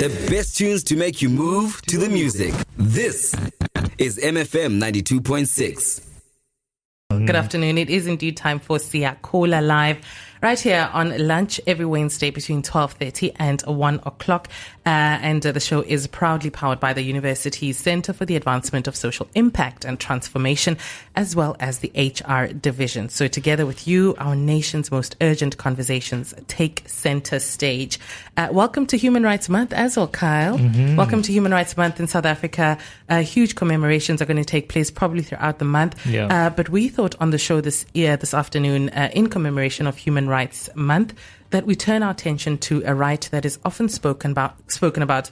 The best tunes to make you move to the music. This is MFM 92.6. Good afternoon. It is indeed time for SiyakhulaLive, right here on lunch every Wednesday between 12:30 and 1 o'clock. And the show is proudly powered by the university's Center for the Advancement of Social Impact and Transformation, as well as the HR division. So together with you, our nation's most urgent conversations take center stage. Welcome to Human Rights Month as well, Kyle. Mm-hmm. Welcome to Human Rights Month in South Africa. Huge commemorations are going to take place probably throughout the month. Yeah. But we thought on the show this afternoon, in commemoration of Human Rights Month, that we turn our attention to a right that is often spoken about,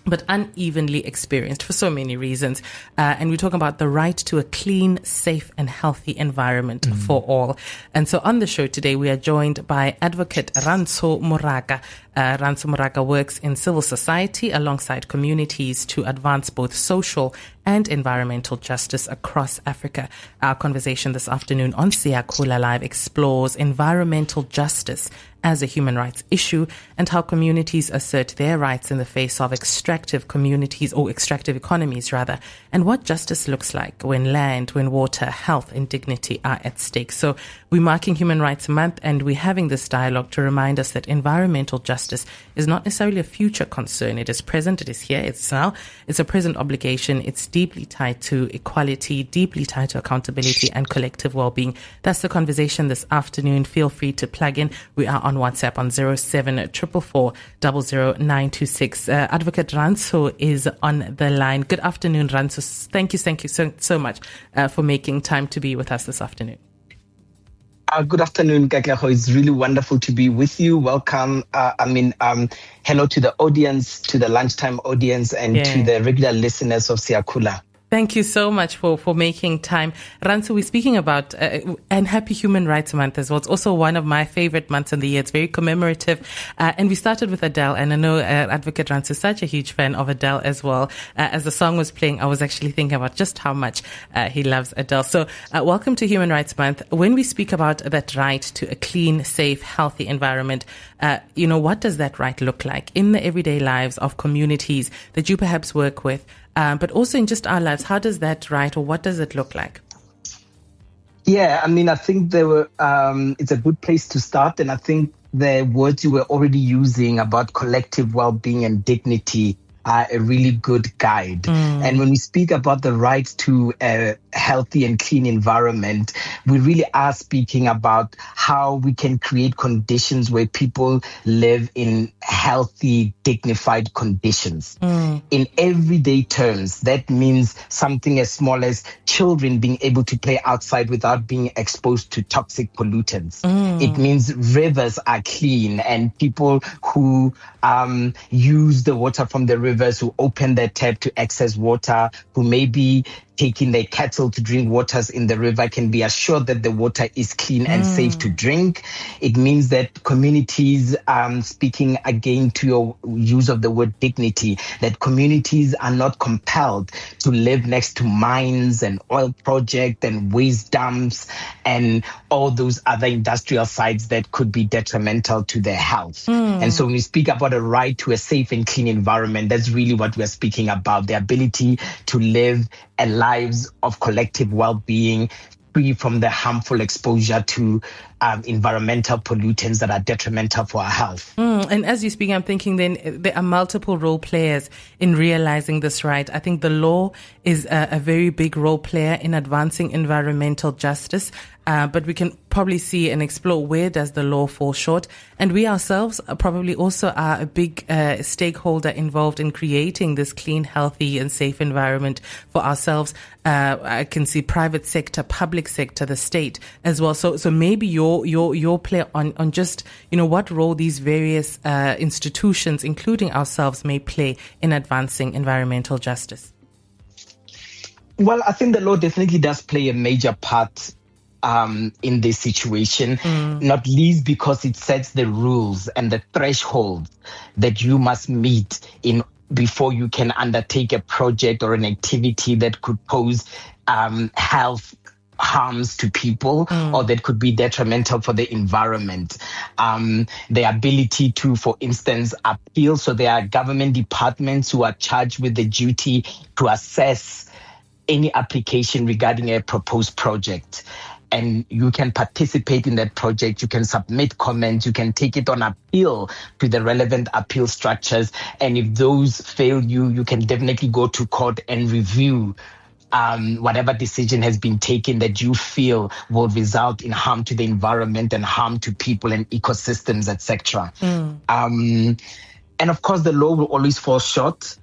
but unevenly experienced for so many reasons. And we're talking about the right to a clean, safe and healthy environment for all. And so on the show today, we are joined by Advocate Rantsho Moraka. Rantsho Moraka works in civil society alongside communities to advance both social and environmental justice across Africa. Our conversation this afternoon on SiyakhulaLive explores environmental justice as a human rights issue and how communities assert their rights in the face of extractive communities, or extractive economies rather, and what justice looks like when land, when water, health and dignity are at stake. So we're marking Human Rights Month, and we're having this dialogue to remind us that environmental justice is not necessarily a future concern. It is present, it is here, it's now, it's a present obligation. It's deeply tied to equality, deeply tied to accountability and collective well-being. That's the conversation this afternoon. Feel free to plug in. We are on WhatsApp on 0744 00926. Advocate Rantsho is on the line. Good afternoon, Rantsho. Thank you so much for making time to be with us this afternoon. Good afternoon, Kakleho. It's really wonderful to be with you. Welcome. Hello to the audience, to the lunchtime audience, and to the regular listeners of Siyakhula. Thank you so much for making time. Rantsho, we're speaking about and happy Human Rights Month as well. It's also one of my favorite months in the year. It's very commemorative. And we started with Adele, and I know Advocate Rantsho is such a huge fan of Adele as well. As the song was playing, I was actually thinking about just how much he loves Adele. So welcome to Human Rights Month. When we speak about that right to a clean, safe, healthy environment, what does that right look like in the everyday lives of communities that you perhaps work with? But also in just our lives, how does that right, or what does it look like? Yeah, I think it's a good place to start. And I think the words you were already using about collective well-being and dignity are a really good guide. And when we speak about the right to a healthy and clean environment, we really are speaking about how we can create conditions where people live in healthy, dignified conditions. In everyday terms, that means something as small as children being able to play outside without being exposed to toxic pollutants. It means rivers are clean, and people who use the water from the rivers, who open their tap to access water, who may be taking their cattle to drink waters in the river, can be assured that the water is clean and safe to drink. It means that communities, speaking again to your use of the word dignity, that communities are not compelled to live next to mines and oil projects and waste dumps and all those other industrial sites that could be detrimental to their health. And so when we speak about a right to a safe and clean environment, that's really what we're speaking about, the ability to live a lives of collective well-being, free from the harmful exposure to environmental pollutants that are detrimental for our health. And as you speak, I'm thinking then there are multiple role players in realizing this right. I think the law is a very big role player in advancing environmental justice. But we can probably see and explore where does the law fall short. And we ourselves probably also are a big stakeholder involved in creating this clean, healthy and safe environment for ourselves. I can see private sector, public sector, the state as well. So maybe your play on just, what role these various institutions, including ourselves, may play in advancing environmental justice. Well, I think the law definitely does play a major part in this situation, not least because it sets the rules and the thresholds that you must meet before you can undertake a project or an activity that could pose health harms to people or that could be detrimental for the environment. The ability to, for instance, appeal. So there are government departments who are charged with the duty to assess any application regarding a proposed project. And you can participate in that project. You can submit comments. You can take it on appeal to the relevant appeal structures. And if those fail you can definitely go to court and review whatever decision has been taken that you feel will result in harm to the environment and harm to people and ecosystems, etc. And of course, the law will always fall short.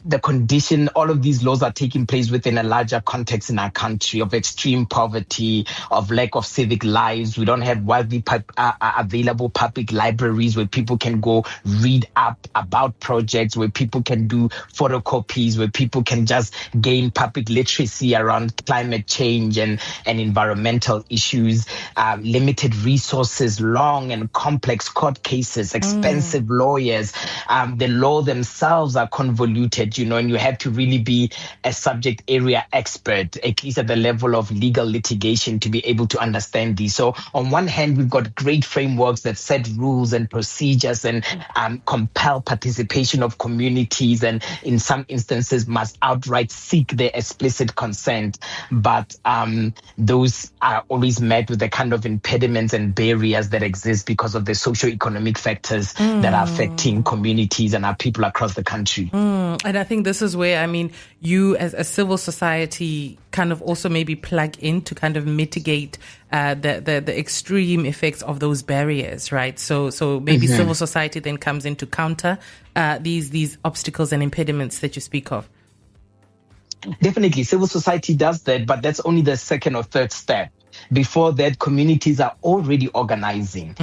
The condition, all of these laws are taking place within a larger context in our country of extreme poverty, of lack of civic lives. We don't have widely available public libraries where people can go read up about projects, where people can do photocopies, where people can just gain public literacy around climate change and environmental issues. Limited resources, long and complex court cases, expensive lawyers. The law themselves are convoluted. And you have to really be a subject area expert, at least at the level of legal litigation, to be able to understand these. So on one hand, we've got great frameworks that set rules and procedures and compel participation of communities, and in some instances must outright seek their explicit consent. But those are always met with the kind of impediments and barriers that exist because of the socio-economic factors that are affecting communities and our people across the country. And I think this is where, you as a civil society kind of also maybe plug in to kind of mitigate the extreme effects of those barriers, right? So maybe civil society then comes in to counter these obstacles and impediments that you speak of. Definitely, civil society does that, but that's only the second or third step. Before that, communities are already organizing,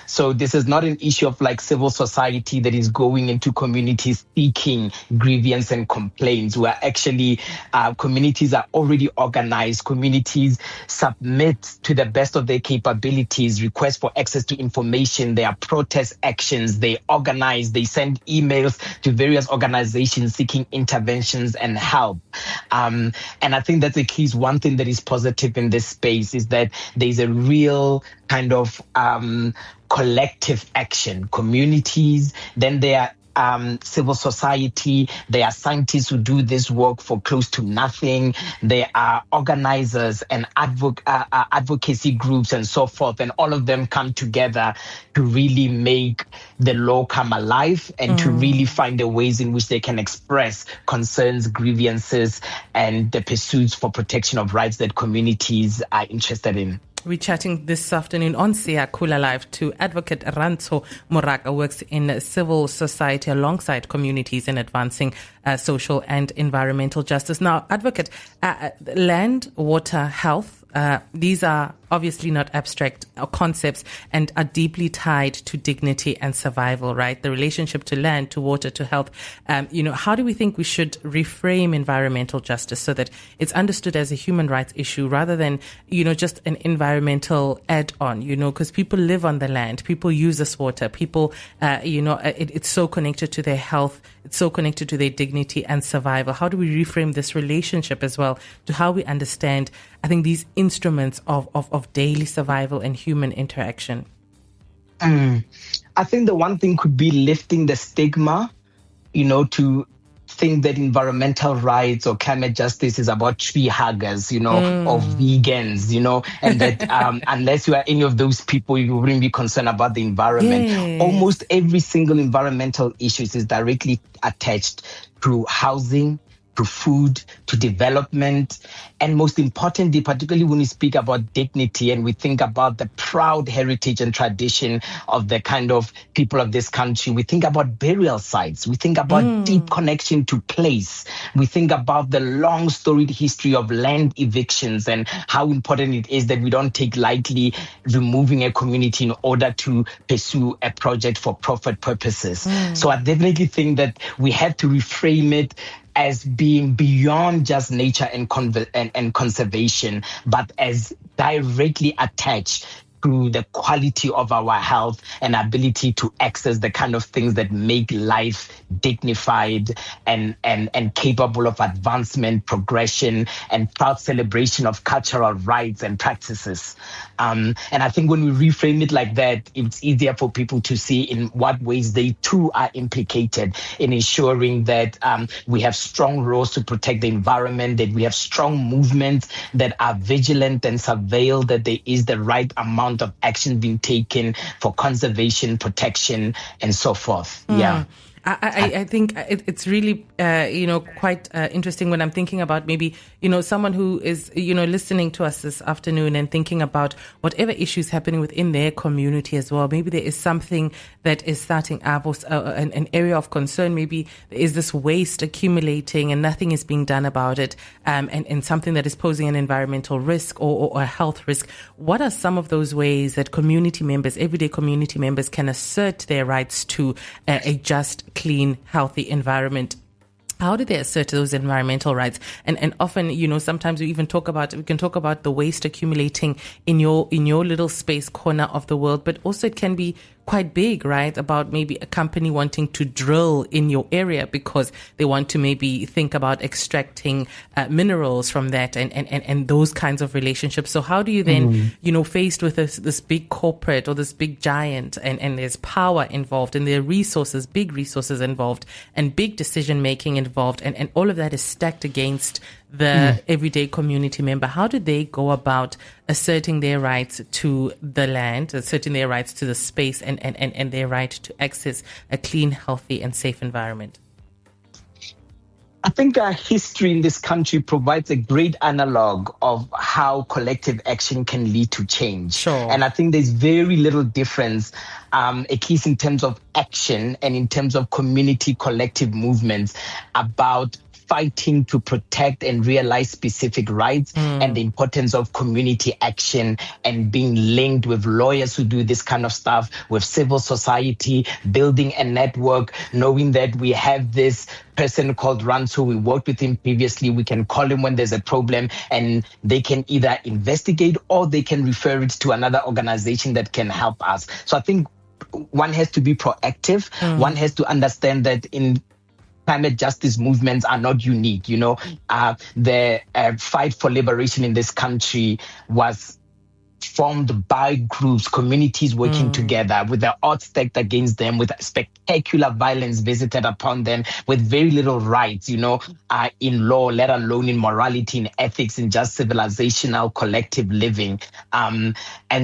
So this is not an issue of like civil society that is going into communities seeking grievance and complaints. Where actually communities are already organized. Communities submit to the best of their capabilities requests for access to information. There are protest actions. They organize. They send emails to various organizations seeking interventions and help. And I think that's at least one thing that is positive in this space, is that there's a real kind of collective action. Communities, then there are civil society, there are scientists who do this work for close to nothing, there are organizers and advocacy groups and so forth, and all of them come together to really make the law come alive and to really find the ways in which they can express concerns, grievances, and the pursuits for protection of rights that communities are interested in. We're chatting this afternoon on SiyakhulaLive to Advocate Rantsho Moraka, works in civil society alongside communities in advancing social and environmental justice. Now, Advocate, land, water, health, these are obviously not abstract concepts and are deeply tied to dignity and survival, right? The relationship to land, to water, to health. How do we think we should reframe environmental justice so that it's understood as a human rights issue rather than, just an environmental add-on, because people live on the land, people use this water, people, it's so connected to their health, it's so connected to their dignity and survival. How do we reframe this relationship as well to how we understand, I think, these instruments of daily survival and human interaction? I think the one thing could be lifting the stigma, to think that environmental rights or climate justice is about tree huggers, or vegans, and that unless you are any of those people, you wouldn't be concerned about the environment. Yes. Almost every single environmental issue is directly attached to housing, to food, to development, and most importantly, particularly when we speak about dignity and we think about the proud heritage and tradition of the kind of people of this country, we think about burial sites, we think about deep connection to place, we think about the long storied history of land evictions and how important it is that we don't take lightly removing a community in order to pursue a project for profit purposes. So I definitely think that we have to reframe it as being beyond just nature and conservation, but as directly attached through the quality of our health and ability to access the kind of things that make life dignified and capable of advancement, progression, and proud celebration of cultural rights and practices. And I think when we reframe it like that, it's easier for people to see in what ways they too are implicated in ensuring that we have strong laws to protect the environment, that we have strong movements that are vigilant and surveil that there is the right amount of action being taken for conservation, protection, and so forth. Yeah. I think it's really, quite interesting when I'm thinking about maybe, someone who is, listening to us this afternoon and thinking about whatever issues happening within their community as well. Maybe there is something that is starting up or an area of concern. Maybe there is this waste accumulating and nothing is being done about it, and something that is posing an environmental risk or a health risk. What are some of those ways that community members, everyday community members, can assert their rights to a just, clean, healthy environment? How do they assert those environmental rights? And often, sometimes we can talk about the waste accumulating in your little space corner of the world, but also it can be quite big, right? About maybe a company wanting to drill in your area because they want to maybe think about extracting minerals from that and those kinds of relationships. So how do you then, faced with this big corporate or this big giant and there's power involved and there are resources, big resources involved and big decision making involved and all of that is stacked against the everyday community member? How do they go about asserting their rights to the land, asserting their rights to the space and their right to access a clean, healthy and safe environment? I think our history in this country provides a great analog of how collective action can lead to change. Sure. And I think there's very little difference, at least in terms of action and in terms of community collective movements, about fighting to protect and realize specific rights and the importance of community action and being linked with lawyers who do this kind of stuff, with civil society, building a network, knowing that we have this person called Rantsho. We worked with him previously. We can call him when there's a problem and they can either investigate or they can refer it to another organization that can help us. So I think one has to be proactive. One has to understand that in climate justice movements are not unique. The fight for liberation in this country was formed by groups, communities working together with the odds stacked against them, with spectacular violence visited upon them, with very little rights, in law, let alone in morality, in ethics, in just civilizational collective living. And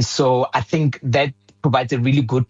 so I think that provides a really good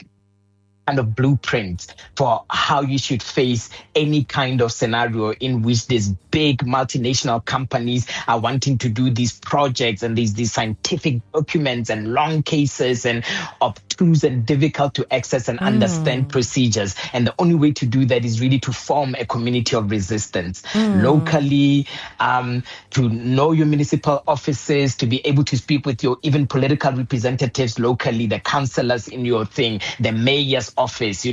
kind of blueprint for how you should face any kind of scenario in which these big multinational companies are wanting to do these projects and these scientific documents and long cases and obtuse and difficult to access and understand procedures. And the only way to do that is really to form a community of resistance locally, to know your municipal offices, to be able to speak with your even political representatives locally, the councillors in your thing, the mayor's office,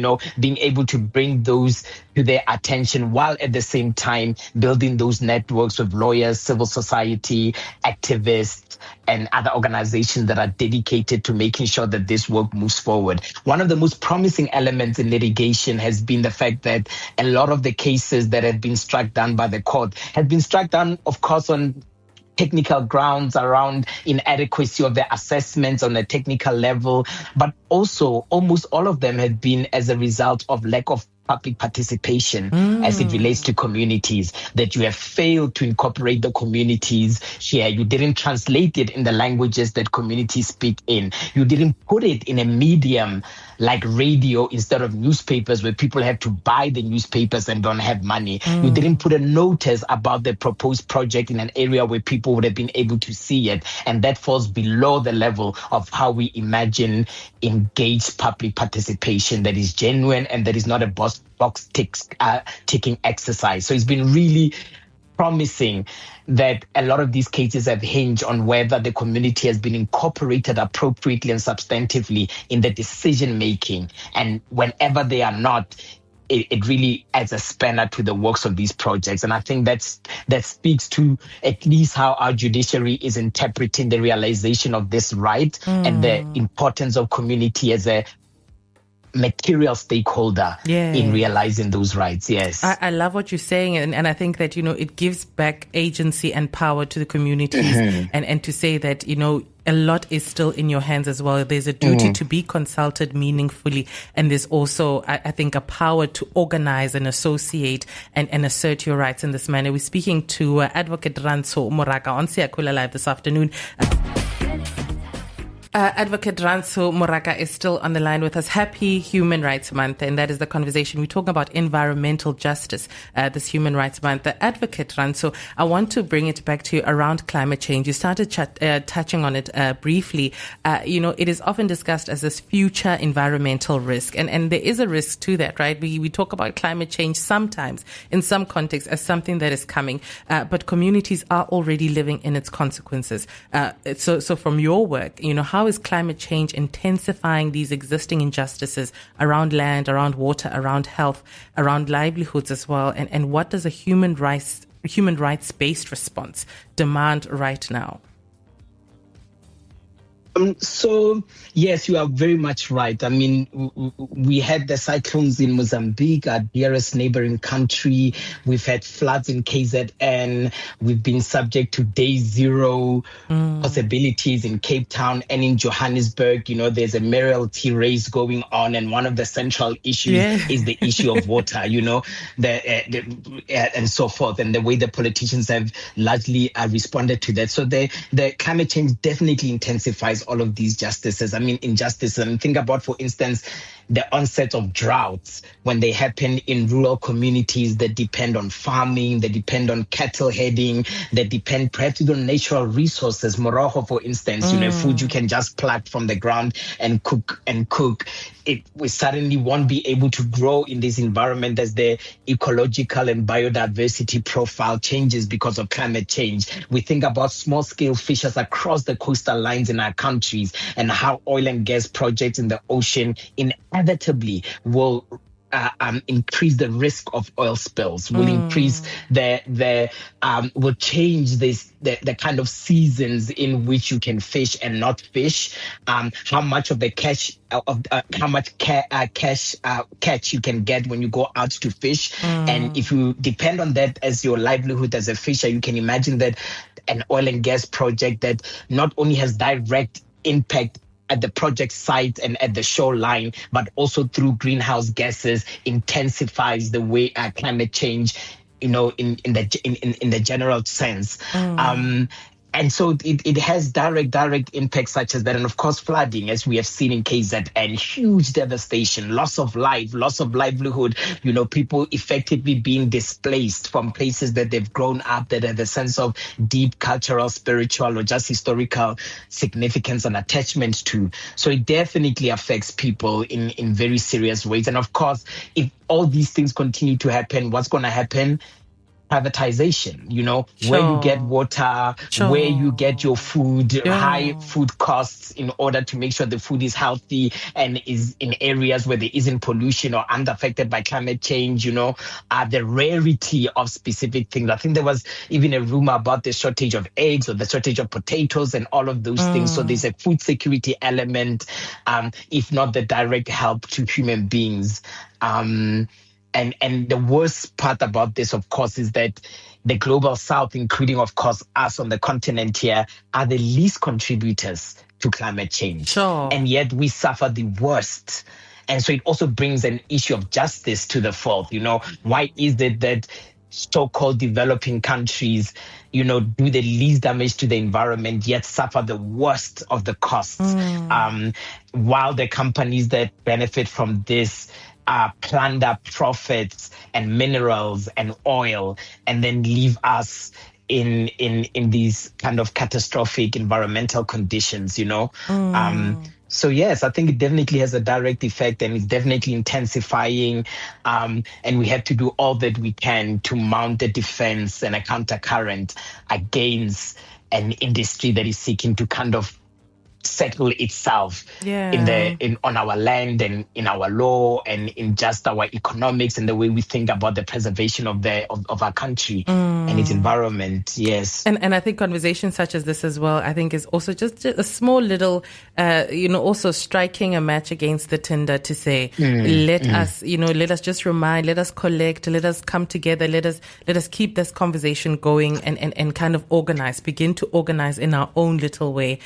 being able to bring those to their attention while at the same time building those networks with lawyers, civil society, activists, and other organizations that are dedicated to making sure that this work moves forward. One of the most promising elements in litigation has been the fact that a lot of the cases that have been struck down by the court have been struck down, of course, on technical grounds around inadequacy of the assessments on a technical level, but also almost all of them have been as a result of lack of public participation as it relates to communities, that you have failed to incorporate the communities here. You didn't translate it in the languages that communities speak in. You didn't put it in a medium like radio instead of newspapers where people have to buy the newspapers and don't have money. You didn't put a notice about the proposed project in an area where people would have been able to see it. And that falls below the level of how we imagine engaged public participation that is genuine and that is not a box ticking exercise. So it's been really promising that a lot of these cases have hinged on whether the community has been incorporated appropriately and substantively in the decision making. And whenever they are not, it really adds a spanner to the works of these projects. And I think that speaks to at least how our judiciary is interpreting the realization of this right and the importance of community as a material stakeholder in realizing those rights. Yes. I love what you're saying. And I think that, it gives back agency and power to the communities and to say that, a lot is still in your hands as well. There's a duty to be consulted meaningfully. And there's also, I think, a power to organize and associate and assert your rights in this manner. We're speaking to Advocate Rantsho Moraka on SiyakhulaLive this afternoon. Advocate Rantsho Moraka is still on the line with us. Happy Human Rights Month, and that is the conversation. We're talking about environmental justice this Human Rights Month. The Advocate Rantsho, I want to bring it back to you around climate change. You started touching on it briefly. It is often discussed as this future environmental risk, and there is a risk to that, right? We talk about climate change sometimes, in some contexts, as something that is coming, but communities are already living in its consequences. So from your work, how is climate change intensifying these existing injustices around land, around water, around health, around livelihoods as well? And what does a human rights-based response demand right now? So, yes, you are very much right. I mean, we had the cyclones in Mozambique, our dearest neighboring country. We've had floods in KZN. We've been subject to day zero possibilities in Cape Town and in Johannesburg. There's a mayoralty race going on, and one of the central issues is the issue of water, and so forth, and the way the politicians have largely responded to that. So the climate change definitely intensifies all of these injustices. And think about, for instance, the onset of droughts when they happen in rural communities that depend on farming, that depend on cattle heading, that depend perhaps on natural resources. Moroho, for instance, food you can just pluck from the ground and cook. We suddenly won't be able to grow in this environment as the ecological and biodiversity profile changes because of climate change. We think about small-scale fishers across the coastal lines in our countries and how oil and gas projects in the ocean inevitably will increase the risk of oil spills, will increase will change the kind of seasons in which you can fish and not fish, how much of the catch you can get when you go out to fish. And if you depend on that as your livelihood as a fisher, you can imagine that an oil and gas project that not only has direct impact at the project site and at the shoreline, but also through greenhouse gases, intensifies the way climate change, in the general sense. And so it has direct impacts such as that. And of course, flooding, as we have seen in KZN, huge devastation, loss of life, loss of livelihood, people effectively being displaced from places that they've grown up, that have a sense of deep cultural, spiritual, or just historical significance and attachment to. So it definitely affects people in very serious ways. And of course, if all these things continue to happen, what's going to happen? Privatization, where you get water, where you get your food, high food costs in order to make sure the food is healthy and is in areas where there isn't pollution or unaffected by climate change, the rarity of specific things. I think there was even a rumor about the shortage of eggs or the shortage of potatoes and all of those things. So there's a food security element, if not the direct help to human beings. And the worst part about this, of course, is that the global south, including, of course, us on the continent here, are the least contributors to climate change. Sure. And yet we suffer the worst. And so it also brings an issue of justice to the fore. Why is it that so-called developing countries, do the least damage to the environment, yet suffer the worst of the costs, while the companies that benefit from this plunder profits and minerals and oil, and then leave us in these kind of catastrophic environmental conditions, So yes, I think it definitely has a direct effect, and it's definitely intensifying. And we have to do all that we can to mount a defense and a countercurrent against an industry that is seeking to kind of settle itself on our land and in our law and in just our economics and the way we think about the preservation of our country and its environment. Yes. And I think conversations such as this as well, I think is also just a small little, also striking a match against the tinder to say, let us just remind, let us collect, let us come together, let us keep this conversation going and kind of begin to organize in our own little way,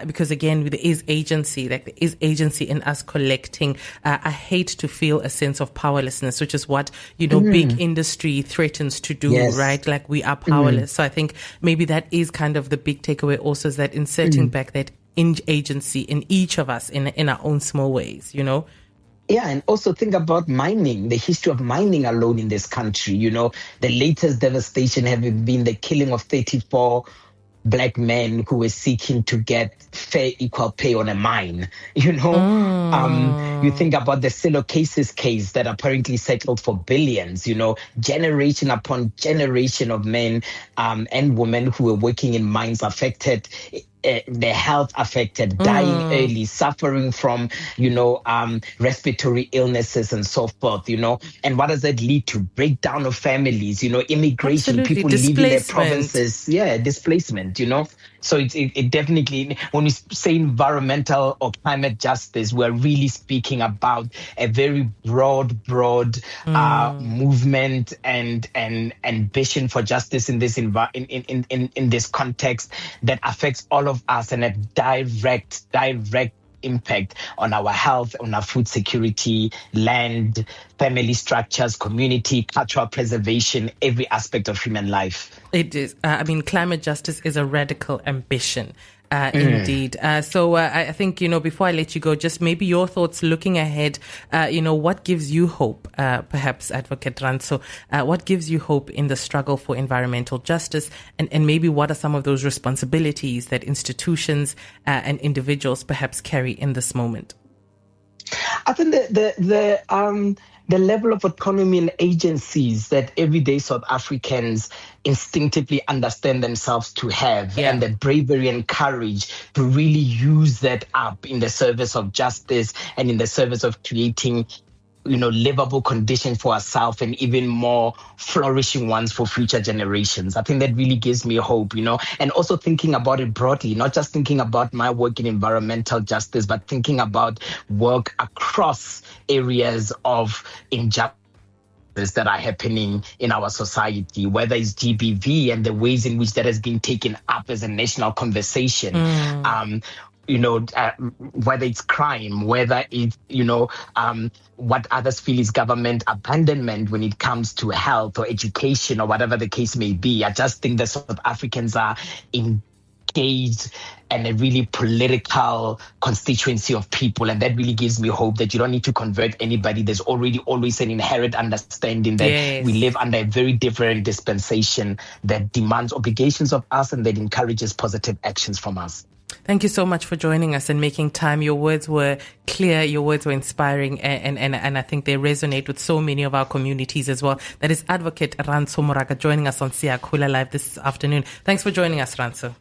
because again, there is agency, there is agency in us collecting. I hate to feel a sense of powerlessness, which is what, big industry threatens to do, right? Like we are powerless. So I think maybe that is kind of the big takeaway also, is that inserting back that agency in each of us in our own small ways, Yeah, and also think about mining, the history of mining alone in this country. The latest devastation having been the killing of 34 Black men who were seeking to get fair, equal pay on a mine. You think about the Silicosis case that apparently settled for billions. Generation upon generation of men and women who were working in mines affected. Their health affected, dying early, suffering from, respiratory illnesses and so forth, And what does that lead to? Breakdown of families, immigration, Absolutely. people leaving their provinces. Yeah, displacement, So it definitely, when we say environmental or climate justice, we're really speaking about a very broad movement and ambition for justice in this in this context that affects all of us and a direct impact on our health, on our food security, land, family structures, community, cultural preservation, every aspect of human life. It is. Climate justice is a radical ambition. Indeed. So I think, before I let you go, just maybe your thoughts looking ahead, what gives you hope, perhaps, Advocate Rantsho, what gives you hope in the struggle for environmental justice, and maybe what are some of those responsibilities that institutions and individuals perhaps carry in this moment? I think the level of autonomy and agencies that everyday South Africans instinctively understand themselves to have, and the bravery and courage to really use that up in the service of justice and in the service of creating livable conditions for ourselves and even more flourishing ones for future generations. I think that really gives me hope, and also thinking about it broadly, not just thinking about my work in environmental justice, but thinking about work across areas of injustice that are happening in our society, whether it's GBV and the ways in which that has been taken up as a national conversation. Whether it's crime, whether it's, what others feel is government abandonment when it comes to health or education or whatever the case may be. I just think that South Africans are engaged in a really political constituency of people, and that really gives me hope that you don't need to convert anybody. There's already always an inherent understanding that we live under a very different dispensation that demands obligations of us and that encourages positive actions from us. Thank you so much for joining us and making time. Your words were clear, your words were inspiring, and I think they resonate with so many of our communities as well. That is Advocate Rantsho Moraka joining us on SiyakhulaLive this afternoon. Thanks for joining us, Rantsho.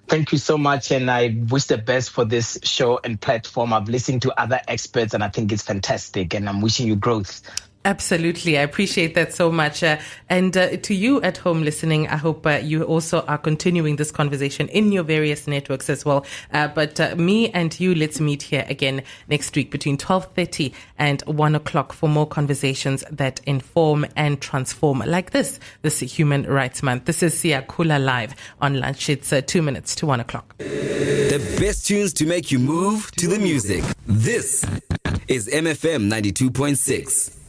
Thank you so much, and I wish the best for this show and platform. I've listened to other experts, and I think it's fantastic, and I'm wishing you growth. Absolutely. I appreciate that so much. And to you at home listening, I hope you also are continuing this conversation in your various networks as well. But me and you, let's meet here again next week between 12:30 and 1 o'clock for more conversations that inform and transform like this Human Rights Month. This is SiyakhulaLive on lunch. It's 2 minutes to 1 o'clock. The best tunes to make you move to the music. This is MFM 92.6.